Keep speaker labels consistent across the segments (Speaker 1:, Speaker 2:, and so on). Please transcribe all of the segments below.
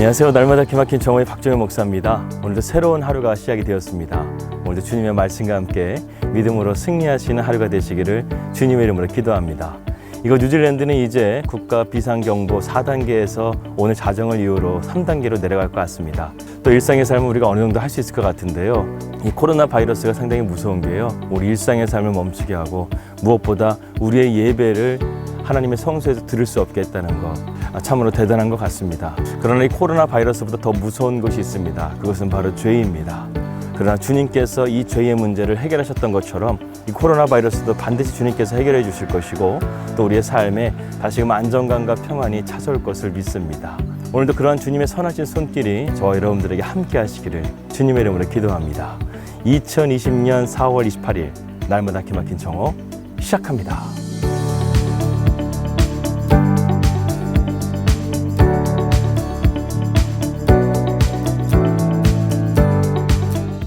Speaker 1: 안녕하세요. 날마다 기막힌 정오의 박정현 목사입니다. 오늘도 새로운 하루가 시작이 되었습니다. 오늘도 주님의 말씀과 함께 믿음으로 승리하시는 하루가 되시기를 주님의 이름으로 기도합니다. 이곳 뉴질랜드는 이제 국가 비상경보 4단계에서 오늘 자정을 이후로 3단계로 내려갈 것 같습니다. 또 일상의 삶을 우리가 어느 정도 할 수 있을 것 같은데요. 이 코로나 바이러스가 상당히 무서운 게요. 우리 일상의 삶을 멈추게 하고 무엇보다 우리의 예배를 하나님의 성소에서 들을 수 없게 했다는 것, 참으로 대단한 것 같습니다. 그러나 이 코로나 바이러스보다 더 무서운 것이 있습니다. 그것은 바로 죄입니다. 그러나 주님께서 이 죄의 문제를 해결하셨던 것처럼 이 코로나 바이러스도 반드시 주님께서 해결해 주실 것이고 또 우리의 삶에 다시금 안정감과 평안이 찾아올 것을 믿습니다. 오늘도 그러한 주님의 선하신 손길이 저와 여러분들에게 함께 하시기를 주님의 이름으로 기도합니다. 2020년 4월 28일 날마다 기막힌 정오 시작합니다.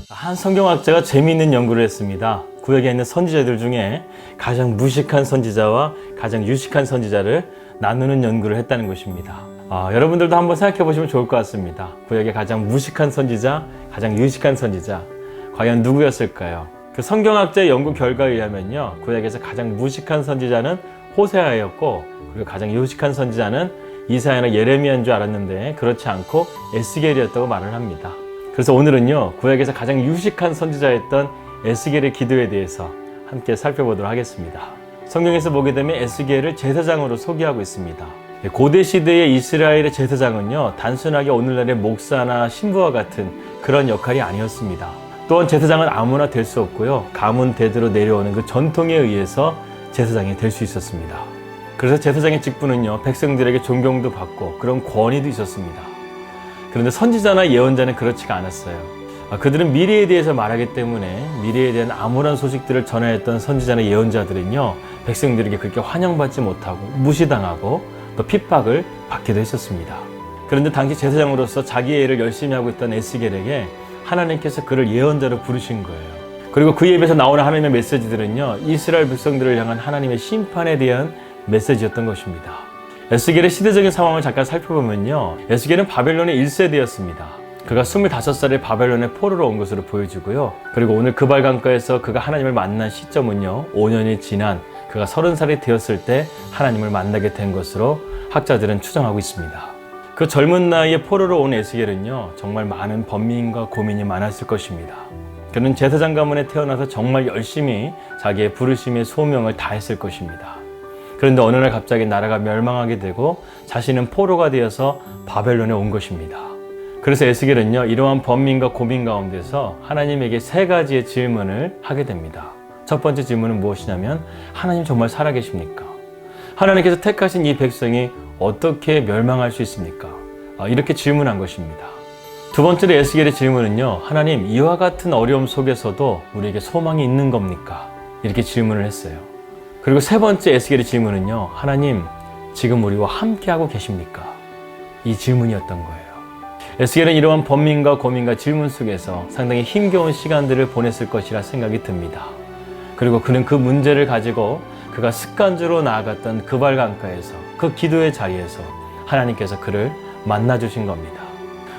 Speaker 1: 한 성경학자가 재미있는 연구를 했습니다. 구약에 있는 선지자들 중에 가장 무식한 선지자와 가장 유식한 선지자를 나누는 연구를 했다는 것입니다. 여러분들도 한번 생각해 보시면 좋을 것 같습니다. 구약의 가장 무식한 선지자, 가장 유식한 선지자, 과연 누구였을까요? 그 성경학자의 연구 결과에 의하면요, 구약에서 가장 무식한 선지자는 호세아였고, 그리고 가장 유식한 선지자는 이사야나 예레미야인 줄 알았는데 그렇지 않고 에스겔이었다고 말을 합니다. 그래서 오늘은요, 구약에서 가장 유식한 선지자였던 에스겔의 기도에 대해서 함께 살펴보도록 하겠습니다. 성경에서 보게 되면 에스겔을 제사장으로 소개하고 있습니다. 고대 시대의 이스라엘의 제사장은요, 단순하게 오늘날의 목사나 신부와 같은 그런 역할이 아니었습니다. 또한 제사장은 아무나 될 수 없고요, 가문 대대로 내려오는 그 전통에 의해서 제사장이 될 수 있었습니다. 그래서 제사장의 직분은요, 백성들에게 존경도 받고 그런 권위도 있었습니다. 그런데 선지자나 예언자는 그렇지가 않았어요. 그들은 미래에 대해서 말하기 때문에 미래에 대한 암울한 소식들을 전하였던 선지자나 예언자들은요, 백성들에게 그렇게 환영받지 못하고 무시당하고 또 핍박을 받기도 했었습니다. 그런데 당시 제사장으로서 자기의 일을 열심히 하고 있던 에스겔에게 하나님께서 그를 예언자로 부르신 거예요. 그리고 그 입에서 나오는 하나님의 메시지들은요, 이스라엘 백성들을 향한 하나님의 심판에 대한 메시지였던 것입니다. 에스겔의 시대적인 상황을 잠깐 살펴보면요, 에스겔은 바벨론의 1세대였습니다. 그가 25살에 바벨론의 포로로 온 것으로 보여지고요. 그리고 오늘 그발 강가에서 그가 하나님을 만난 시점은요, 5년이 지난 그가 30살이 되었을 때 하나님을 만나게 된 것으로 학자들은 추정하고 있습니다. 그 젊은 나이에 포로로 온 에스겔은요, 정말 많은 번민과 고민이 많았을 것입니다. 그는 제사장 가문에 태어나서 정말 열심히 자기의 부르심의 소명을 다했을 것입니다. 그런데 어느 날 갑자기 나라가 멸망하게 되고 자신은 포로가 되어서 바벨론에 온 것입니다. 그래서 에스겔은요, 이러한 번민과 고민 가운데서 하나님에게 3가지의 질문을 하게 됩니다. 첫 번째 질문은 무엇이냐면, 하나님 정말 살아계십니까? 하나님께서 택하신 이 백성이 어떻게 멸망할 수 있습니까? 이렇게 질문한 것입니다. 두 번째로 에스겔의 질문은요, 하나님, 이와 같은 어려움 속에서도 우리에게 소망이 있는 겁니까? 이렇게 질문을 했어요. 그리고 세 번째 에스겔의 질문은요, 하나님, 지금 우리와 함께하고 계십니까? 이 질문이었던 거예요. 에스겔은 이러한 번민과 고민과 질문 속에서 상당히 힘겨운 시간들을 보냈을 것이라 생각이 듭니다. 그리고 그는 그 문제를 가지고 그가 습관적으로 나아갔던 그발 강가에서, 그 기도의 자리에서 하나님께서 그를 만나주신 겁니다.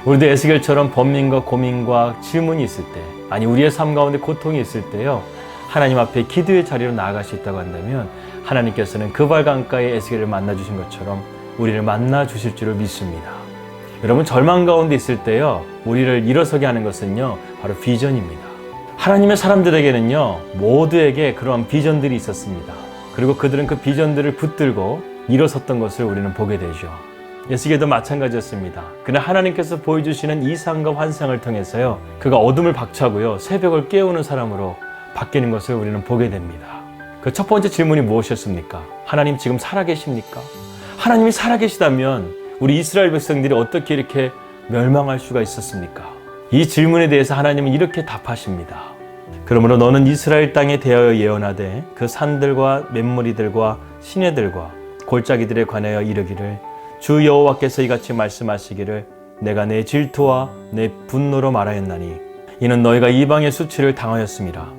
Speaker 1: 우리도 에스겔처럼 번민과 고민과 질문이 있을 때, 아니 우리의 삶 가운데 고통이 있을 때요, 하나님 앞에 기도의 자리로 나아갈 수 있다고 한다면 하나님께서는 그발 강가에 에스겔을 만나주신 것처럼 우리를 만나주실 줄을 믿습니다. 여러분, 절망 가운데 있을 때요, 우리를 일어서게 하는 것은요, 바로 비전입니다. 하나님의 사람들에게는요, 모두에게 그러한 비전들이 있었습니다. 그리고 그들은 그 비전들을 붙들고 일어섰던 것을 우리는 보게 되죠. 에스겔도 마찬가지였습니다. 그는 하나님께서 보여주시는 이상과 환상을 통해서요, 그가 어둠을 박차고요, 새벽을 깨우는 사람으로 바뀌는 것을 우리는 보게 됩니다. 그 첫 번째 질문이 무엇이었습니까? 하나님 지금 살아계십니까? 하나님이 살아계시다면 우리 이스라엘 백성들이 어떻게 이렇게 멸망할 수가 있었습니까? 이 질문에 대해서 하나님은 이렇게 답하십니다. 그러므로 너는 이스라엘 땅에 대하여 예언하되 그 산들과 냇머리들과 시내들과 골짜기들에 관하여 이르기를, 주 여호와께서 이같이 말씀하시기를, 내가 내 질투와 내 분노로 말하였나니 이는 너희가 이방의 수치를 당하였음이라.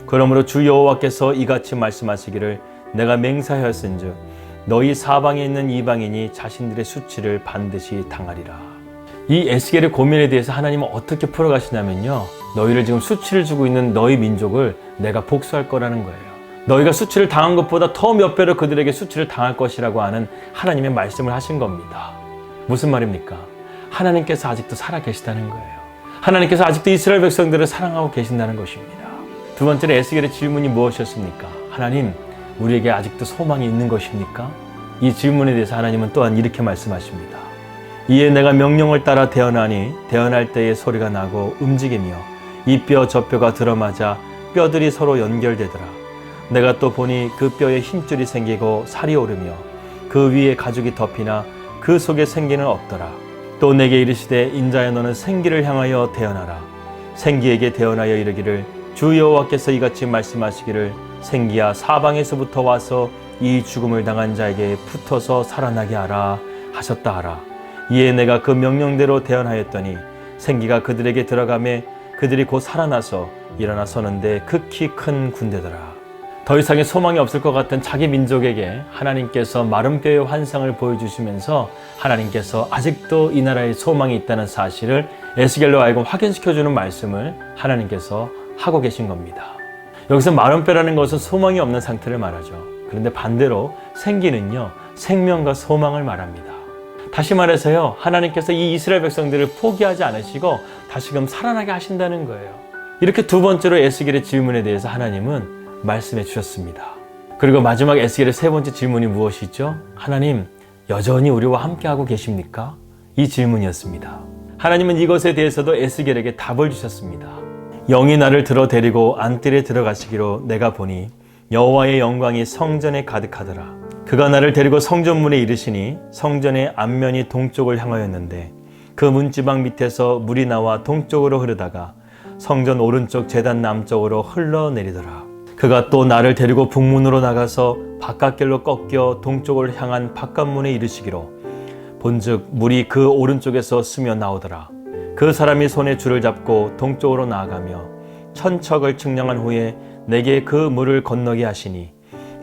Speaker 1: 그러므로 주 여호와께서 이같이 말씀하시기를, 내가 맹세하였은즉 너희 사방에 있는 이방인이 자신들의 수치를 반드시 당하리라. 이 에스겔의 고민에 대해서 하나님은 어떻게 풀어가시냐면요, 너희를 지금 수치를 주고 있는 너희 민족을 내가 복수할 거라는 거예요. 너희가 수치를 당한 것보다 더 몇 배로 그들에게 수치를 당할 것이라고 하는 하나님의 말씀을 하신 겁니다. 무슨 말입니까? 하나님께서 아직도 살아계시다는 거예요. 하나님께서 아직도 이스라엘 백성들을 사랑하고 계신다는 것입니다. 두 번째로 에스겔의 질문이 무엇이었습니까? 하나님, 우리에게 아직도 소망이 있는 것입니까? 이 질문에 대해서 하나님은 또한 이렇게 말씀하십니다. 이에 내가 명령을 따라 태어나니 태어날 때의 소리가 나고 움직이며 이 뼈 저 뼈가 들어맞아 뼈들이 서로 연결되더라. 내가 또 보니 그 뼈에 힘줄이 생기고 살이 오르며 그 위에 가죽이 덮이나 그 속에 생기는 없더라. 또 내게 이르시되 인자야 너는 생기를 향하여 태어나라. 생기에게 태어나여 이르기를 주 여호와께서 이같이 말씀하시기를 생기야 사방에서부터 와서 이 죽음을 당한 자에게 붙어서 살아나게 하라 하셨다 하라. 이에 내가 그 명령대로 태어나였더니 생기가 그들에게 들어가매 그들이 곧 살아나서 일어나 서는데 극히 큰 군대더라. 더 이상의 소망이 없을 것 같은 자기 민족에게 하나님께서 마른 뼈의 환상을 보여주시면서 하나님께서 아직도 이 나라에 소망이 있다는 사실을 에스겔로 하여금 확인시켜주는 말씀을 하나님께서 하고 계신 겁니다. 여기서 마른 뼈라는 것은 소망이 없는 상태를 말하죠. 그런데 반대로 생기는요, 생명과 소망을 말합니다. 다시 말해서요, 하나님께서 이 이스라엘 백성들을 포기하지 않으시고 다시금 살아나게 하신다는 거예요. 이렇게 두 번째로 에스겔의 질문에 대해서 하나님은 말씀해 주셨습니다. 그리고 마지막 에스겔의 세 번째 질문이 무엇이죠? 하나님, 여전히 우리와 함께하고 계십니까? 이 질문이었습니다. 하나님은 이것에 대해서도 에스겔에게 답을 주셨습니다. 영이 나를 들어 데리고 안뜰에 들어가시기로 내가 보니 여호와의 영광이 성전에 가득하더라. 그가 나를 데리고 성전문에 이르시니 성전의 앞면이 동쪽을 향하였는데 그 문지방 밑에서 물이 나와 동쪽으로 흐르다가 성전 오른쪽 제단 남쪽으로 흘러내리더라. 그가 또 나를 데리고 북문으로 나가서 바깥길로 꺾여 동쪽을 향한 바깥문에 이르시기로 본즉 물이 그 오른쪽에서 스며 나오더라. 그 사람이 손에 줄을 잡고 동쪽으로 나아가며 천척을 측량한 후에 내게 그 물을 건너게 하시니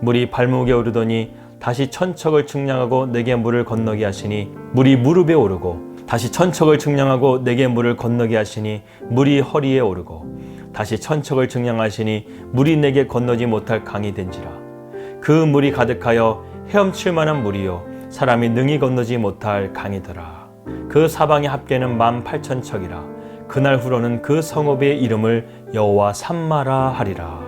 Speaker 1: 물이 발목에 오르더니 다시 천척을 측량하고 내게 물을 건너게 하시니 물이 무릎에 오르고 다시 천척을 측량하고 내게 물을 건너게 하시니 물이 허리에 오르고 다시 천척을 측량하시니 물이 내게 건너지 못할 강이 된지라. 그 물이 가득하여 헤엄칠 만한 물이요 사람이 능히 건너지 못할 강이더라. 그 사방의 합계는 18,000척이라. 그날 후로는 그 성읍의 이름을 여호와 삼마라 하리라.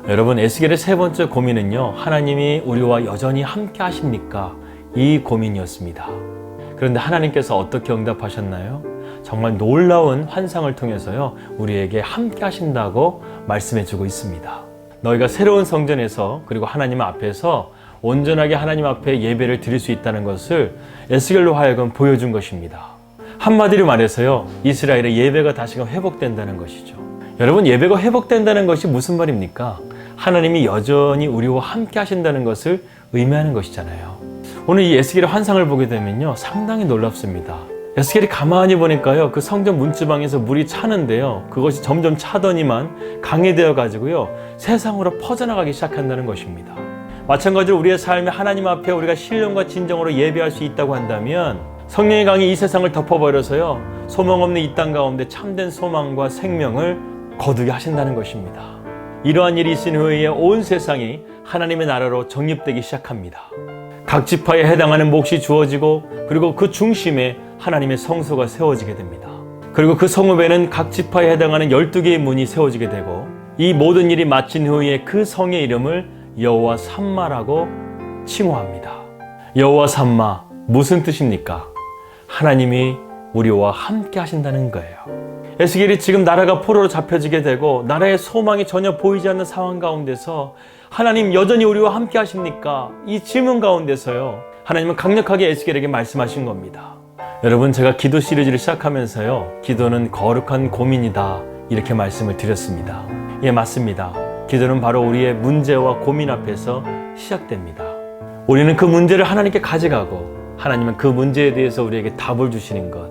Speaker 1: 여러분, 에스겔의 세 번째 고민은요, 하나님이 우리와 여전히 함께 하십니까? 이 고민이었습니다. 그런데 하나님께서 어떻게 응답하셨나요? 정말 놀라운 환상을 통해서요, 우리에게 함께 하신다고 말씀해 주고 있습니다. 너희가 새로운 성전에서 그리고 하나님 앞에서 온전하게 하나님 앞에 예배를 드릴 수 있다는 것을 에스겔로 하여금 보여준 것입니다. 한마디로 말해서요, 이스라엘의 예배가 다시금 회복된다는 것이죠. 여러분, 예배가 회복된다는 것이 무슨 말입니까? 하나님이 여전히 우리와 함께 하신다는 것을 의미하는 것이잖아요. 오늘 이 에스겔의 환상을 보게 되면요, 상당히 놀랍습니다. 에스겔이 가만히 보니까요, 그 성전 문지방에서 물이 차는데요, 그것이 점점 차더니만 강이 되어 가지고요, 세상으로 퍼져나가기 시작한다는 것입니다. 마찬가지로 우리의 삶에 하나님 앞에 우리가 신령과 진정으로 예배할 수 있다고 한다면 성령의 강이 이 세상을 덮어버려서요, 소망 없는 이 땅 가운데 참된 소망과 생명을 거두게 하신다는 것입니다. 이러한 일이 있은 후에 온 세상이 하나님의 나라로 정립되기 시작합니다. 각 지파에 해당하는 몫이 주어지고 그리고 그 중심에 하나님의 성소가 세워지게 됩니다. 그리고 그 성읍에는 각 지파에 해당하는 12개의 문이 세워지게 되고 이 모든 일이 마친 후에 그 성의 이름을 여호와 삼마라고 칭호합니다. 여호와 삼마, 무슨 뜻입니까? 하나님이 우리와 함께 하신다는 거예요. 에스겔이 지금 나라가 포로로 잡혀지게 되고 나라의 소망이 전혀 보이지 않는 상황 가운데서 하나님 여전히 우리와 함께 하십니까? 이 질문 가운데서요, 하나님은 강력하게 에스겔에게 말씀하신 겁니다. 여러분, 제가 기도 시리즈를 시작하면서요, 기도는 거룩한 고민이다 이렇게 말씀을 드렸습니다. 예, 맞습니다. 기도는 바로 우리의 문제와 고민 앞에서 시작됩니다. 우리는 그 문제를 하나님께 가져가고 하나님은 그 문제에 대해서 우리에게 답을 주시는 것,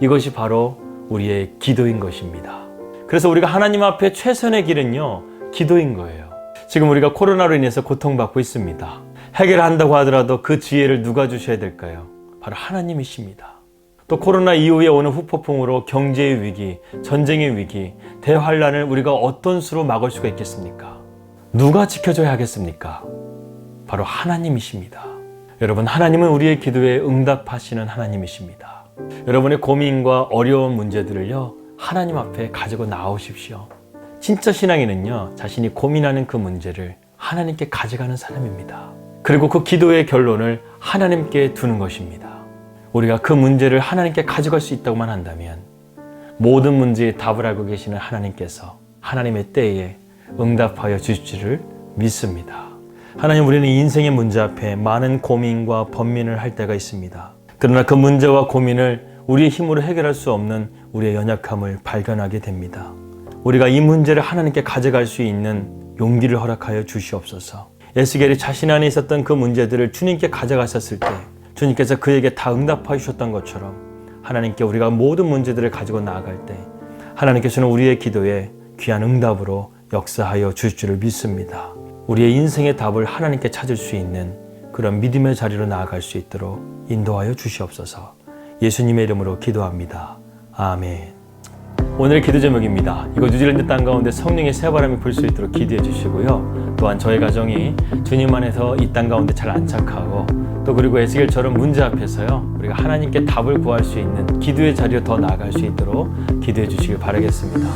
Speaker 1: 이것이 바로 우리의 기도인 것입니다. 그래서 우리가 하나님 앞에 최선의 길은요, 기도인 거예요. 지금 우리가 코로나로 인해서 고통받고 있습니다. 해결한다고 하더라도 그 지혜를 누가 주셔야 될까요? 바로 하나님이십니다. 또 코로나 이후에 오는 후폭풍으로 경제의 위기, 전쟁의 위기, 대환란을 우리가 어떤 수로 막을 수가 있겠습니까? 누가 지켜줘야 하겠습니까? 바로 하나님이십니다. 여러분, 하나님은 우리의 기도에 응답하시는 하나님이십니다. 여러분의 고민과 어려운 문제들을요, 하나님 앞에 가지고 나오십시오. 진짜 신앙인은요, 자신이 고민하는 그 문제를 하나님께 가져가는 사람입니다. 그리고 그 기도의 결론을 하나님께 두는 것입니다. 우리가 그 문제를 하나님께 가져갈 수 있다고만 한다면 모든 문제의 답을 알고 계시는 하나님께서 하나님의 때에 응답하여 주실 믿습니다. 하나님, 우리는 인생의 문제 앞에 많은 고민과 번민을 할 때가 있습니다. 그러나 그 문제와 고민을 우리의 힘으로 해결할 수 없는 우리의 연약함을 발견하게 됩니다. 우리가 이 문제를 하나님께 가져갈 수 있는 용기를 허락하여 주시옵소서. 에스겔이 자신 안에 있었던 그 문제들을 주님께 가져가셨을 때 주님께서 그에게 다 응답해 주셨던 것처럼 하나님께 우리가 모든 문제들을 가지고 나아갈 때 하나님께서는 우리의 기도에 귀한 응답으로 역사하여 주실 줄을 믿습니다. 우리의 인생의 답을 하나님께 찾을 수 있는 그런 믿음의 자리로 나아갈 수 있도록 인도하여 주시옵소서. 예수님의 이름으로 기도합니다. 아멘. 오늘 기도 제목입니다. 이곳 뉴질랜드 땅 가운데 성령의 새바람이 불 수 있도록 기도해 주시고요. 또한 저의 가정이 주님 안에서 이 땅 가운데 잘 안착하고 또 그리고 에스겔처럼 문제 앞에서요, 우리가 하나님께 답을 구할 수 있는 기도의 자리로 더 나아갈 수 있도록 기도해 주시길 바라겠습니다.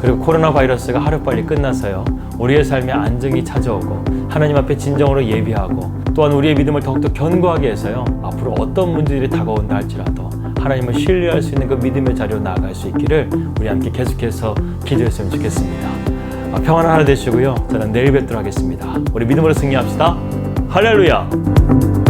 Speaker 1: 그리고 코로나 바이러스가 하루빨리 끝나서요, 우리의 삶에 안정이 찾아오고 하나님 앞에 진정으로 예비하고 또한 우리의 믿음을 더욱더 견고하게 해서요, 앞으로 어떤 문제들이 다가온다 할지라도 하나님을 신뢰할 수 있는 그 믿음의 자리로 나아갈 수 있기를 우리 함께 계속해서 기도했으면 좋겠습니다. 평안한 하루 되시고요. 저는 내일 뵙도록 하겠습니다. 우리 믿음으로 승리합시다. 할렐루야!